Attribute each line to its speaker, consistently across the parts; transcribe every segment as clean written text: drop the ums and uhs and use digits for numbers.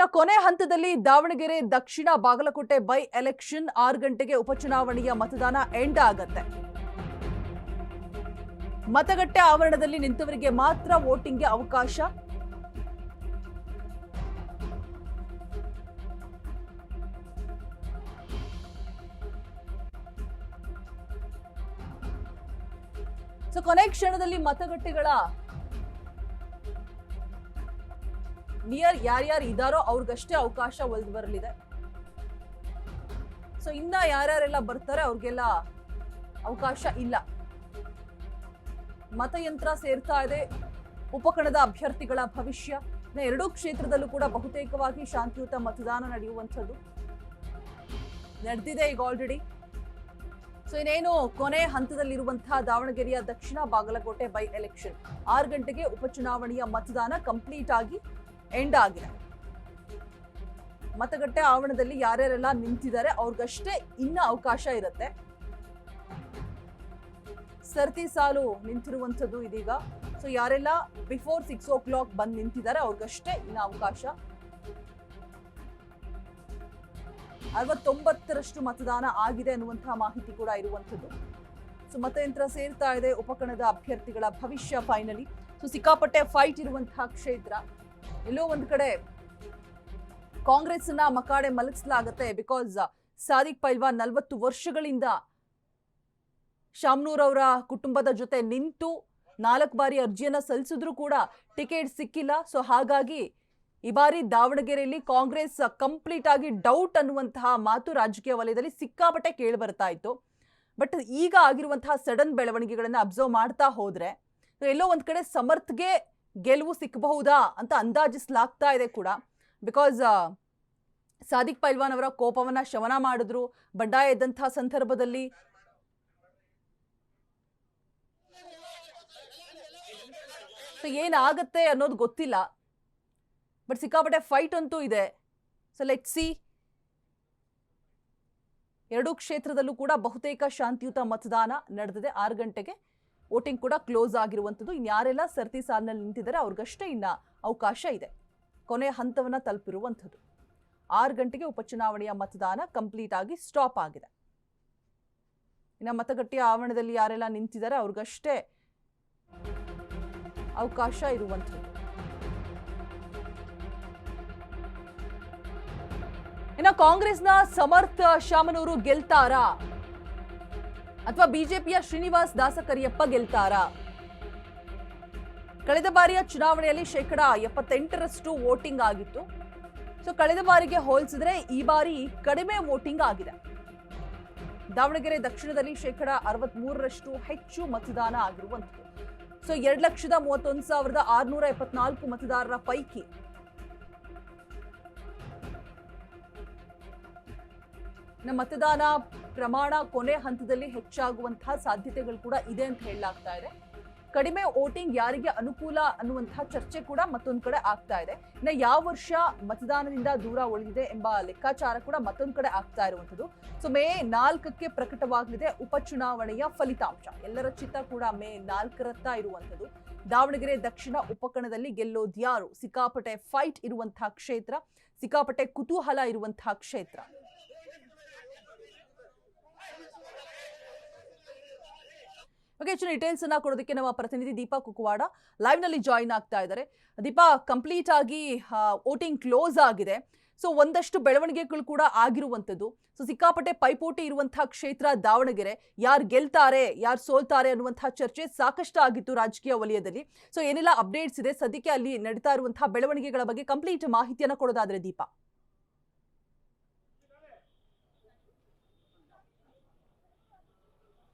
Speaker 1: ಇನ್ನು ಕೊನೆ ಹಂತದಲ್ಲಿ ದಾವಣಗೆರೆ ದಕ್ಷಿಣ ಬಾಗಲಕೋಟೆ ಬೈ ಎಲೆಕ್ಷನ್ 6 ಗಂಟೆಗೆ ಉಪಚುನಾವಣೆಯ ಮತದಾನ ಎಂಡ್ ಆಗತ್ತೆ. ಮತಗಟ್ಟೆ ಆವರಣದಲ್ಲಿ ನಿಂತವರಿಗೆ ಮಾತ್ರ ವೋಟಿಂಗ್ಗೆ ಅವಕಾಶ. ಸೊ ಕೊನೆ ಕ್ಷಣದಲ್ಲಿ ಮತಗಟ್ಟೆಗಳ ನಿಯರ್ ಯಾರ್ಯಾರು ಇದಾರೋ ಅವ್ರಿಗಷ್ಟೇ ಅವಕಾಶ ಒಲ್ದು ಬರಲಿದೆ. ಸೊ ಇನ್ನ ಯಾರ್ಯಾರೆಲ್ಲ ಬರ್ತಾರೆ ಅವ್ರಿಗೆಲ್ಲ ಅವಕಾಶ ಇಲ್ಲ. ಮತಯಂತ್ರ ಸೇರ್ತಾ ಇದೆ. ಉಪಕಣದ ಅಭ್ಯರ್ಥಿಗಳ ಭವಿಷ್ಯ ಎರಡೂ ಕ್ಷೇತ್ರದಲ್ಲೂ ಕೂಡ ಬಹುತೇಕವಾಗಿ ಶಾಂತಿಯುತ ಮತದಾನ ನಡೆಯುವಂಥದ್ದು ನಡೆದಿದೆ ಈಗ ಆಲ್ರೆಡಿ. ಸೊ ಇನ್ನೇನು ಕೊನೆ ಹಂತದಲ್ಲಿರುವಂತಹ ದಾವಣಗೆರೆಯ ದಕ್ಷಿಣ ಬಾಗಲಕೋಟೆ ಬೈ ಎಲೆಕ್ಷನ್ 6 ಗಂಟೆಗೆ ಉಪಚುನಾವಣೆಯ ಮತದಾನ ಕಂಪ್ಲೀಟ್ ಆಗಿ ಎಂಡ್ ಆಗಿದೆ. ಮತಗಟ್ಟೆ ಆವರಣದಲ್ಲಿ ಯಾರ್ಯಾರೆಲ್ಲ ನಿಂತಿದ್ದಾರೆ ಅವ್ರಿಗಷ್ಟೇ ಇನ್ನ ಅವಕಾಶ ಇರುತ್ತೆ. ಸರತಿ ಸಾಲು ನಿಂತಿರುವಂಥದ್ದು ಇದೀಗ. ಸೊ ಯಾರೆಲ್ಲ ಬಿಫೋರ್ 6 o'clock ಬಂದು ನಿಂತಿದ್ದಾರೆ ಅವ್ರಿಗಷ್ಟೇ ಇನ್ನ ಅವಕಾಶ. 69% ಮತದಾನ ಆಗಿದೆ ಅನ್ನುವಂತಹ ಮಾಹಿತಿ ಕೂಡ ಇರುವಂಥದ್ದು. ಸೊ ಮತಯಂತ್ರ ಸೇರ್ತಾ ಇದೆ. ಉಪಕಣದ ಅಭ್ಯರ್ಥಿಗಳ ಭವಿಷ್ಯ ಫೈನಲಿ. ಸೊ ಸಿಕ್ಕಾಪಟ್ಟೆ ಫೈಟ್ ಇರುವಂತಹ ಕ್ಷೇತ್ರ. ಎಲ್ಲೋ ಒಂದ್ ಕಡೆ ಕಾಂಗ್ರೆಸ್ನ ಮಕಾಡೆ ಮಲಗಿಸಲಾಗತ್ತೆ. ಬಿಕಾಸ್ ಸಾದಿಕ್ ಪೈಲ್ವಾನ್ 40 ವರ್ಷಗಳಿಂದ ಶಾಮನೂರ್ ಅವರ ಕುಟುಂಬದ ಜೊತೆ ನಿಂತು 4 ಬಾರಿ ಅರ್ಜಿಯನ್ನ ಸಲ್ಲಿಸಿದ್ರು ಕೂಡ ಟಿಕೆಟ್ ಸಿಕ್ಕಿಲ್ಲ. ಸೊ ಹಾಗಾಗಿ ಈ ಬಾರಿ ದಾವಣಗೆರೆಯಲ್ಲಿ ಕಾಂಗ್ರೆಸ್ ಕಂಪ್ಲೀಟ್ ಆಗಿ ಡೌಟ್ ಅನ್ನುವಂತಹ ಮಾತು ರಾಜಕೀಯ ವಲಯದಲ್ಲಿ ಸಿಕ್ಕಾಪಟ್ಟೆ ಕೇಳಿ ಬರ್ತಾ ಇತ್ತು. ಬಟ್ ಈಗ ಆಗಿರುವಂತಹ ಸಡನ್ ಬೆಳವಣಿಗೆಗಳನ್ನ ಅಬ್ಸರ್ವ್ ಮಾಡ್ತಾ ಹೋದ್ರೆ ಎಲ್ಲೋ ಒಂದ್ ಕಡೆ ಸಮರ್ಥ್ಗೆ ಗೆಲುವು ಸಿಕ್ಕಬಹುದಾ ಅಂತ ಅಂದಾಜಿಸಲಾಗ್ತಾ ಇದೆ ಕೂಡ. ಬಿಕಾಸ್ ಸಾದಿಕ್ ಪೈಲ್ವಾನ್ ಅವರ ಕೋಪವನ್ನ ಶಮನ ಮಾಡಿದ್ರು ಬಂಡಾಯ ಎದ್ದಂತಹ ಸಂದರ್ಭದಲ್ಲಿ. ಸೊ ಏನಾಗತ್ತೆ ಅನ್ನೋದು ಗೊತ್ತಿಲ್ಲ. ಬಟ್ ಸಿಕ್ಕಾಪಟ್ಟೆ ಫೈಟ್ ಅಂತೂ ಇದೆ. So let's see. ಎರಡೂ ಕ್ಷೇತ್ರದಲ್ಲೂ ಕೂಡ ಬಹುತೇಕ ಶಾಂತಿಯುತ ಮತದಾನ ನಡೆದಿದೆ. 6 ಗಂಟೆಗೆ ವೋಟಿಂಗ್ ಕೂಡ ಕ್ಲೋಸ್ ಆಗಿರುವಂಥದ್ದು. ಇನ್ಯಾರೆಲ್ಲ ಸರತಿ ಸಾಲಿನಲ್ಲಿ ನಿಂತಿದ್ದಾರೆ ಅವ್ರಿಗಷ್ಟೇ ಇನ್ನ ಅವಕಾಶ ಇದೆ. ಕೊನೆ ಹಂತವನ್ನ ತಲುಪಿರುವಂಥದ್ದು. 6 ಗಂಟೆಗೆ ಉಪಚುನಾವಣೆಯ ಮತದಾನ ಕಂಪ್ಲೀಟ್ ಆಗಿ ಸ್ಟಾಪ್ ಆಗಿದೆ. ಇನ್ನು ಮತಗಟ್ಟೆಯ ಆವರಣದಲ್ಲಿ ಯಾರೆಲ್ಲ ನಿಂತಿದ್ದಾರೆ ಅವ್ರಿಗಷ್ಟೇ ಅವಕಾಶ ಇರುವಂಥದ್ದು. ಇನ್ನು ಕಾಂಗ್ರೆಸ್ನ ಸಮರ್ಥ ಶಾಮನೂರು ಗೆಲ್ತಾರಾ ಅಥವಾ ಬಿಜೆಪಿಯ ಶ್ರೀನಿವಾಸ್ ದಾಸಕರಿಯಪ್ಪ ಗೆಲ್ತಾರಾ? ಕಳೆದ ಬಾರಿಯ ಚುನಾವಣೆಯಲ್ಲಿ 78% ವೋಟಿಂಗ್ ಆಗಿತ್ತು. ಸೊ ಕಳೆದ ಬಾರಿಗೆ ಹೋಲಿಸಿದ್ರೆ ಈ ಬಾರಿ ಕಡಿಮೆ ವೋಟಿಂಗ್ ಆಗಿದೆ. ದಾವಣಗೆರೆ ದಕ್ಷಿಣದಲ್ಲಿ 63% ಹೆಚ್ಚು ಮತದಾನ ಆಗಿರುವಂಥದ್ದು. ಸೊ 2,31,674 ಮತದಾರರ ಪೈಕಿ ಮತದಾನ ಪ್ರಮಾಣ ಕೊನೆ ಹಂತದಲ್ಲಿ ಹೆಚ್ಚಾಗುವಂತಹ ಸಾಧ್ಯತೆಗಳು ಕೂಡ ಇದೆ ಅಂತ ಹೇಳಲಾಗ್ತಾ ಇದೆ. ಕಡಿಮೆ ವೋಟಿಂಗ್ ಯಾರಿಗೆ ಅನುಕೂಲ ಅನ್ನುವಂತಹ ಚರ್ಚೆ ಕೂಡ ಮತ್ತೊಂದು ಕಡೆ ಆಗ್ತಾ ಇದೆ. ಇನ್ನು ಯಾವ ವರ್ಷ ಮತದಾನದಿಂದ ದೂರ ಉಳಿದಿದೆ ಎಂಬ ಲೆಕ್ಕಾಚಾರ ಕೂಡ ಮತ್ತೊಂದು ಕಡೆ ಆಗ್ತಾ ಇರುವಂಥದ್ದು. ಸೊ ಮೇ 4ಕ್ಕೆ ಪ್ರಕಟವಾಗಲಿದೆ ಉಪಚುನಾವಣೆಯ ಫಲಿತಾಂಶ. ಎಲ್ಲರ ಚಿತ್ತ ಕೂಡ ಮೇ 4ರತ್ತ ಇರುವಂಥದ್ದು. ದಾವಣಗೆರೆ ದಕ್ಷಿಣ ಉಪಕಣದಲ್ಲಿ ಗೆಲ್ಲೋದ್ಯಾರು? ಸಿಕ್ಕಾಪಟ್ಟೆ ಫೈಟ್ ಇರುವಂತಹ ಕ್ಷೇತ್ರ, ಸಿಕ್ಕಾಪಟ್ಟೆ ಕುತೂಹಲ ಇರುವಂತಹ ಕ್ಷೇತ್ರ. ಹೆಚ್ಚಿನ ಡೀಟೇಲ್ಸ್ ಅನ್ನ ಕೊಡೋದಕ್ಕೆ ನಮ್ಮ ಪ್ರತಿನಿಧಿ ದೀಪಾ ಕುಕ್ಕವಾಡ ಲೈವ್ ನಲ್ಲಿ ಜಾಯಿನ್ ಆಗ್ತಾ ಇದ್ದಾರೆ. ದೀಪಾ, ಕಂಪ್ಲೀಟ್ ಆಗಿ ವೋಟಿಂಗ್ ಕ್ಲೋಸ್ ಆಗಿದೆ. ಸೊ ಒಂದಷ್ಟು ಬೆಳವಣಿಗೆಗಳು ಕೂಡ ಆಗಿರುವಂತದ್ದು. ಸೊ ಸಿಕ್ಕಾಪಟ್ಟೆ ಪೈಪೋಟಿ ಇರುವಂತಹ ಕ್ಷೇತ್ರ ದಾವಣಗೆರೆ. ಯಾರು ಗೆಲ್ತಾರೆ, ಯಾರು ಸೋಲ್ತಾರೆ ಅನ್ನುವಂತಹ ಚರ್ಚೆ ಸಾಕಷ್ಟು ಆಗಿತ್ತು ರಾಜಕೀಯ ವಲಯದಲ್ಲಿ. ಸೊ ಏನೆಲ್ಲ ಅಪ್ಡೇಟ್ಸ್ ಇದೆ ಸದ್ಯಕ್ಕೆ ಅಲ್ಲಿ ನಡೀತಾ ಇರುವಂತಹ ಬೆಳವಣಿಗೆಗಳ ಬಗ್ಗೆ ಕಂಪ್ಲೀಟ್ ಮಾಹಿತಿಯನ್ನ ಕೊಡೋದಾದ್ರೆ ದೀಪಾ.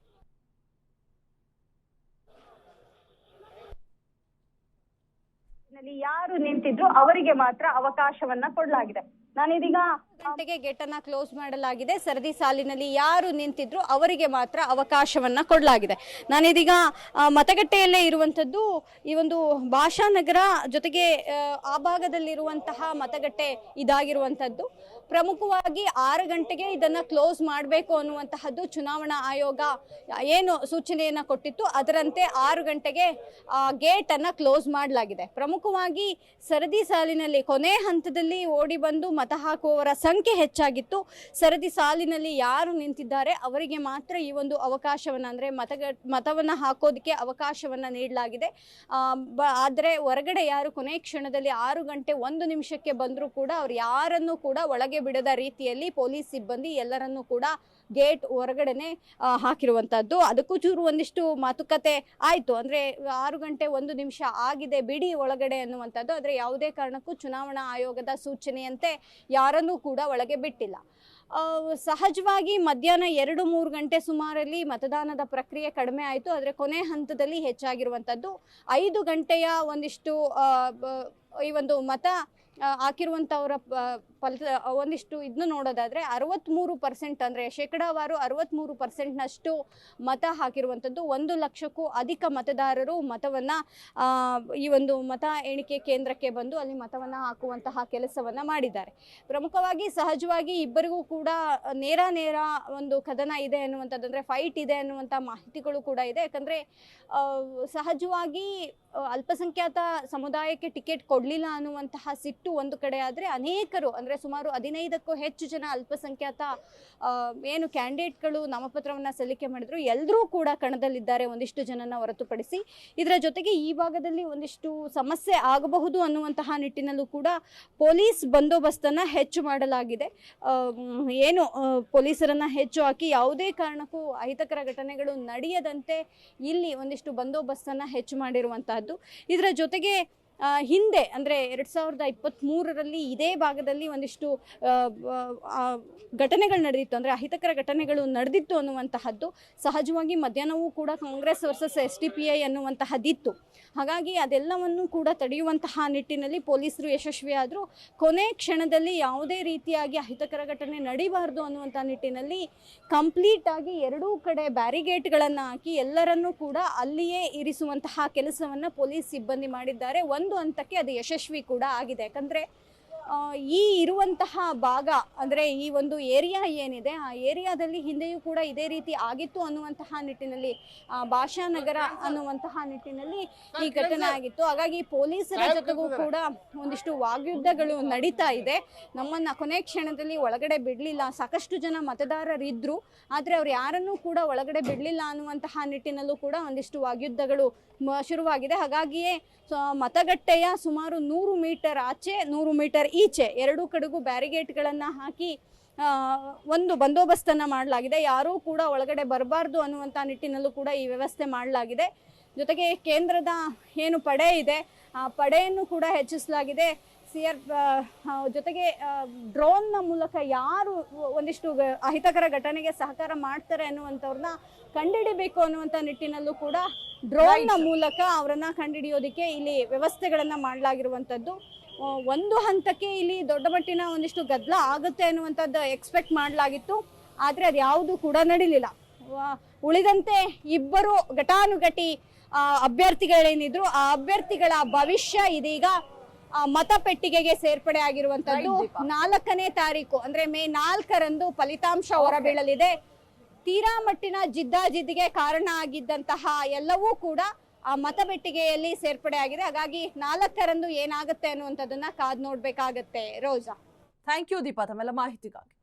Speaker 2: ಯಾರು ನಿಂತಿದ್ರು ಅವರಿಗೆ ಮಾತ್ರ ಅವಕಾಶವನ್ನ ಕೊಡಲಾಗಿದೆ. ನಾನಿದೀಗ
Speaker 3: ಗಂಟೆಗೆ ಗೇಟ್ ಅನ್ನ ಕ್ಲೋಸ್ ಮಾಡಲಾಗಿದೆ. ಸರದಿ ಸಾಲಿನಲ್ಲಿ ಯಾರು ನಿಂತಿದ್ರು ಅವರಿಗೆ ಮಾತ್ರ ಅವಕಾಶವನ್ನ ಕೊಡಲಾಗಿದೆ. ನಾನಿದೀಗ ಮತಗಟ್ಟೆಯಲ್ಲೇ ಇರುವಂತದ್ದು. ಈ ಒಂದು ಭಾಷಾನಗರ ಜೊತೆಗೆ ಆ ಭಾಗದಲ್ಲಿರುವಂತಹ ಮತಗಟ್ಟೆ ಇದಾಗಿರುವಂತದ್ದು. ಪ್ರಮುಖವಾಗಿ 6 ಗಂಟೆಗೆ ಇದನ್ನ ಕ್ಲೋಸ್ ಮಾಡಬೇಕು ಅನ್ನುವಂತಹದ್ದು ಚುನಾವಣಾ ಆಯೋಗ ಏನು ಸೂಚನೆಯನ್ನ ಕೊಟ್ಟಿತ್ತು, ಅದರಂತೆ 6 ಗಂಟೆಗೆ ಗೇಟ್ ಅನ್ನ ಕ್ಲೋಸ್ ಮಾಡಲಾಗಿದೆ. ಪ್ರಮುಖವಾಗಿ ಸರದಿ ಸಾಲಿನಲ್ಲಿ ಕೊನೆ ಹಂತದಲ್ಲಿ ಓಡಿ ಬಂದು ಮತ ಹಾಕುವವರ ಸಂಖ್ಯೆ ಹೆಚ್ಚಾಗಿತ್ತು. ಸರದಿ ಸಾಲಿನಲ್ಲಿ ಯಾರು ನಿಂತಿದ್ದಾರೆ ಅವರಿಗೆ ಮಾತ್ರ ಈ ಒಂದು ಅವಕಾಶವನ್ನ, ಅಂದ್ರೆ ಮತವನ್ನ ಹಾಕೋದಕ್ಕೆ ಅವಕಾಶವನ್ನ ನೀಡಲಾಗಿದೆ. ಆದರೆ ಹೊರಗಡೆ ಯಾರು ಕೊನೆ ಕ್ಷಣದಲ್ಲಿ 6 ಗಂಟೆ 1 ನಿಮಿಷಕ್ಕೆ ಬಂದರೂ ಕೂಡ ಅವ್ರು ಯಾರನ್ನು ಕೂಡ ಒಳಗೆ ಬಿಡದ ರೀತಿಯಲ್ಲಿ ಪೊಲೀಸ್ ಸಿಬ್ಬಂದಿ ಎಲ್ಲರನ್ನೂ ಕೂಡ ಗೇಟ್ ಹೊರಗಡೆನೆ ಹಾಕಿರುವಂತದ್ದು. ಅದಕ್ಕೂ ಚೂರು ಒಂದಿಷ್ಟು ಮಾತುಕತೆ ಆಯ್ತು. ಅಂದ್ರೆ 6 ಗಂಟೆ 1 ನಿಮಿಷ ಆಗಿದೆ, ಬಿಡಿ ಒಳಗಡೆ ಅನ್ನುವಂಥದ್ದು. ಆದ್ರೆ ಯಾವುದೇ ಕಾರಣಕ್ಕೂ ಚುನಾವಣಾ ಆಯೋಗದ ಸೂಚನೆಯಂತೆ ಯಾರನ್ನೂ ಕೂಡ ಒಳಗೆ ಬಿಟ್ಟಿಲ್ಲ. ಸಹಜವಾಗಿ ಮಧ್ಯಾಹ್ನ 2-3 ಗಂಟೆ ಸುಮಾರಲ್ಲಿ ಮತದಾನದ ಪ್ರಕ್ರಿಯೆ ಕಡಿಮೆ ಆಯಿತು. ಆದರೆ ಕೊನೆ ಹಂತದಲ್ಲಿ ಹೆಚ್ಚಾಗಿರುವಂಥದ್ದು 5 ಗಂಟೆಯ ಒಂದಿಷ್ಟು ಈ ಒಂದು ಮತ ಹಾಕಿರುವಂಥವರ ಒಂದಿಷ್ಟು ಇದನ್ನು ನೋಡೋದಾದರೆ 63%, ಅಂದರೆ ಶೇಕಡಾವಾರು 63%ನಷ್ಟು ಮತ ಹಾಕಿರುವಂಥದ್ದು. 1 ಲಕ್ಷಕ್ಕೂ ಅಧಿಕ ಮತದಾರರು ಮತವನ್ನು ಈ ಒಂದು ಮತ ಎಣಿಕೆ ಕೇಂದ್ರಕ್ಕೆ ಬಂದು ಅಲ್ಲಿ ಮತವನ್ನು ಹಾಕುವಂತಹ ಕೆಲಸವನ್ನು ಮಾಡಿದ್ದಾರೆ. ಪ್ರಮುಖವಾಗಿ ಸಹಜವಾಗಿ ಇಬ್ಬರಿಗೂ ಕೂಡ ನೇರ ಒಂದು ಕದನ ಇದೆ ಅನ್ನುವಂಥದ್ದು, ಅಂದರೆ ಫೈಟ್ ಇದೆ ಅನ್ನುವಂಥ ಮಾಹಿತಿಗಳು ಕೂಡ ಇದೆ. ಯಾಕಂದರೆ ಸಹಜವಾಗಿ ಅಲ್ಪಸಂಖ್ಯಾತ ಸಮುದಾಯಕ್ಕೆ ಟಿಕೆಟ್ ಕೊಡಲಿಲ್ಲ ಅನ್ನುವಂತಹ ಸಿಟ್ಟು ಒಂದು ಕಡೆ ಆದರೆ, ಅನೇಕರು ಅಂದರೆ ಸುಮಾರು 15ಕ್ಕೂ ಹೆಚ್ಚು ಜನ ಅಲ್ಪಸಂಖ್ಯಾತ ಏನು ಕ್ಯಾಂಡಿಡೇಟ್ಗಳು ನಾಮಪತ್ರವನ್ನು ಸಲ್ಲಿಕೆ ಮಾಡಿದ್ರು, ಎಲ್ಲರೂ ಕೂಡ ಕಣದಲ್ಲಿದ್ದಾರೆ ಒಂದಿಷ್ಟು ಜನನ ಹೊರತುಪಡಿಸಿ. ಇದರ ಜೊತೆಗೆ ಈ ಭಾಗದಲ್ಲಿ ಒಂದಿಷ್ಟು ಸಮಸ್ಯೆ ಆಗಬಹುದು ಅನ್ನುವಂತಹ ನಿಟ್ಟಿನಲ್ಲೂ ಕೂಡ ಪೊಲೀಸ್ ಬಂದೋಬಸ್ತನ್ನು ಹೆಚ್ಚು ಮಾಡಲಾಗಿದೆ. ಏನು ಪೊಲೀಸರನ್ನು ಹೆಚ್ಚು ಹಾಕಿ ಯಾವುದೇ ಕಾರಣಕ್ಕೂ ಅಹಿತಕರ ಘಟನೆಗಳು ನಡೆಯದಂತೆ ಇಲ್ಲಿ ಒಂದಿಷ್ಟು ಬಂದೋಬಸ್ತನ್ನು ಹೆಚ್ಚು ಮಾಡಿರುವಂತಹದ್ದು. ಇದರ ಜೊತೆಗೆ ಹಿಂದೆ ಅಂದರೆ 2023ರಲ್ಲಿ ಇದೇ ಭಾಗದಲ್ಲಿ ಒಂದಿಷ್ಟು ಘಟನೆಗಳು ನಡೆದಿತ್ತು, ಅಂದರೆ ಅಹಿತಕರ ಘಟನೆಗಳು ನಡೆದಿತ್ತು ಅನ್ನುವಂತಹದ್ದು. ಸಹಜವಾಗಿ ಮಧ್ಯಾಹ್ನವೂ ಕೂಡ ಕಾಂಗ್ರೆಸ್ ವರ್ಸಸ್ SDPI ಅನ್ನುವಂತಹದ್ದಿತ್ತು. ಹಾಗಾಗಿ ಅದೆಲ್ಲವನ್ನು ಕೂಡ ತಡೆಯುವಂತಹ ನಿಟ್ಟಿನಲ್ಲಿ ಪೊಲೀಸರು ಯಶಸ್ವಿಯಾದರು. ಕೊನೆ ಕ್ಷಣದಲ್ಲಿ ಯಾವುದೇ ರೀತಿಯಾಗಿ ಅಹಿತಕರ ಘಟನೆ ನಡೀಬಾರ್ದು ಅನ್ನುವಂಥ ನಿಟ್ಟಿನಲ್ಲಿ ಕಂಪ್ಲೀಟ್ ಆಗಿ 2 ಕಡೆ ಬ್ಯಾರಿಗೇಟ್ಗಳನ್ನು ಹಾಕಿ ಎಲ್ಲರನ್ನೂ ಕೂಡ ಅಲ್ಲಿಯೇ ಇರಿಸುವಂತಹ ಕೆಲಸವನ್ನು ಪೊಲೀಸ್ ಸಿಬ್ಬಂದಿ ಮಾಡಿದ್ದಾರೆ. ಒಂದು ಹಂತಕ್ಕೆ ಅದು ಯಶಸ್ವಿ ಕೂಡ ಆಗಿದೆ. ಯಾಕಂದರೆ ಈ ಇರುವಂತಹ ಭಾಗ ಅಂದರೆ ಈ ಒಂದು ಏರಿಯಾ ಏನಿದೆ, ಆ ಏರಿಯಾದಲ್ಲಿ ಹಿಂದೆಯೂ ಕೂಡ ಇದೇ ರೀತಿ ಆಗಿತ್ತು ಅನ್ನುವಂತಹ ನಿಟ್ಟಿನಲ್ಲಿ, ಭಾಷಾನಗರ ಅನ್ನುವಂತಹ ನಿಟ್ಟಿನಲ್ಲಿ ಈ ಘಟನೆ ಆಗಿತ್ತು. ಹಾಗಾಗಿ ಪೊಲೀಸರ ಜೊತೆಗೂ ಕೂಡ ಒಂದಿಷ್ಟು ವಾಗ್ಯುದ್ಧಗಳು ನಡೀತಾ ಇದೆ. ನಮ್ಮನ್ನು ಕೊನೆ ಕ್ಷಣದಲ್ಲಿ ಒಳಗಡೆ ಬಿಡಲಿಲ್ಲ. ಸಾಕಷ್ಟು ಜನ ಮತದಾರರಿದ್ದರು, ಆದರೆ ಅವ್ರು ಯಾರನ್ನೂ ಕೂಡ ಒಳಗಡೆ ಬಿಡಲಿಲ್ಲ ಅನ್ನುವಂತಹ ನಿಟ್ಟಿನಲ್ಲೂ ಕೂಡ ಒಂದಿಷ್ಟು ವಾಗ್ಯುದ್ಧಗಳು ಶುರುವಾಗಿದೆ. ಹಾಗಾಗಿಯೇ ಮತಗಟ್ಟೆಯ ಸುಮಾರು 100 ಮೀಟರ್ ಆಚೆ 100 ಮೀಟರ್ ಈಚೆ 2 ಕಡೆಗೂ ಬ್ಯಾರಿಗೇಟ್ಗಳನ್ನು ಹಾಕಿ ಒಂದು ಬಂದೋಬಸ್ತನ್ನು ಮಾಡಲಾಗಿದೆ. ಯಾರೂ ಕೂಡ ಒಳಗಡೆ ಬರಬಾರ್ದು ಅನ್ನುವಂಥ ನಿಟ್ಟಿನಲ್ಲೂ ಕೂಡ ಈ ವ್ಯವಸ್ಥೆ ಮಾಡಲಾಗಿದೆ. ಜೊತೆಗೆ ಕೇಂದ್ರದ ಏನು ಪಡೆ ಇದೆ, ಆ ಪಡೆಯನ್ನು ಕೂಡ ಹೆಚ್ಚಿಸಲಾಗಿದೆ. ಜೊತೆಗೆ ಡ್ರೋನ್ನ ಮೂಲಕ ಯಾರು ಒಂದಿಷ್ಟು ಅಹಿತಕರ ಘಟನೆಗೆ ಸಹಕಾರ ಮಾಡ್ತಾರೆ ಅನ್ನುವಂಥವ್ರನ್ನ ಕಂಡುಹಿಡಿಬೇಕು ಅನ್ನುವಂಥ ನಿಟ್ಟಿನಲ್ಲೂ ಕೂಡ ಡ್ರೋನ್ನ ಮೂಲಕ ಅವರನ್ನು ಕಂಡುಹಿಡಿಯೋದಕ್ಕೆ ಇಲ್ಲಿ ವ್ಯವಸ್ಥೆಗಳನ್ನು ಮಾಡಲಾಗಿರುವಂಥದ್ದು. ಒಂದು ಹಂತಕ್ಕೆ ಇಲ್ಲಿ ದೊಡ್ಡ ಮಟ್ಟಿನ ಒಂದಿಷ್ಟು ಗದ್ದಲ ಆಗುತ್ತೆ ಅನ್ನುವಂಥದ್ದು ಎಕ್ಸ್ಪೆಕ್ಟ್ ಮಾಡಲಾಗಿತ್ತು, ಆದರೆ ಅದು ಯಾವುದು ಕೂಡ ನಡೀಲಿಲ್ಲ. ಉಳಿದಂತೆ ಇಬ್ಬರು ಘಟಾನುಘಟಿ ಅಭ್ಯರ್ಥಿಗಳೇನಿದ್ರು ಆ ಅಭ್ಯರ್ಥಿಗಳ ಭವಿಷ್ಯ ಇದೀಗ ಮತಪೆಟ್ಟಿಗೆಗೆ ಸೇರ್ಪಡೆ ಆಗಿರುವಂತದ್ದು. 4ನೇ ತಾರೀಕು ಅಂದ್ರೆ ಮೇ 4ರಂದು ಫಲಿತಾಂಶ ಹೊರಬೀಳಲಿದೆ. ತೀರಾ ಮಟ್ಟಿನ ಜಿದ್ದಾಜಿದ್ದಿಗೆ ಕಾರಣ ಆಗಿದ್ದಂತಹ ಎಲ್ಲವೂ ಕೂಡ ಆ ಮತಪೆಟ್ಟಿಗೆಯಲ್ಲಿ ಸೇರ್ಪಡೆ ಆಗಿದೆ. ಹಾಗಾಗಿ 4ರಂದು ಏನಾಗುತ್ತೆ ಅನ್ನುವಂಥದ್ದನ್ನ ಕಾದ್ ನೋಡ್ಬೇಕಾಗತ್ತೆ. ರೋಜಾ,
Speaker 1: ಥ್ಯಾಂಕ್ ಯು ದೀಪಾ ತಮ್ಮೆಲ್ಲ ಮಾಹಿತಿಗಾಗಿ.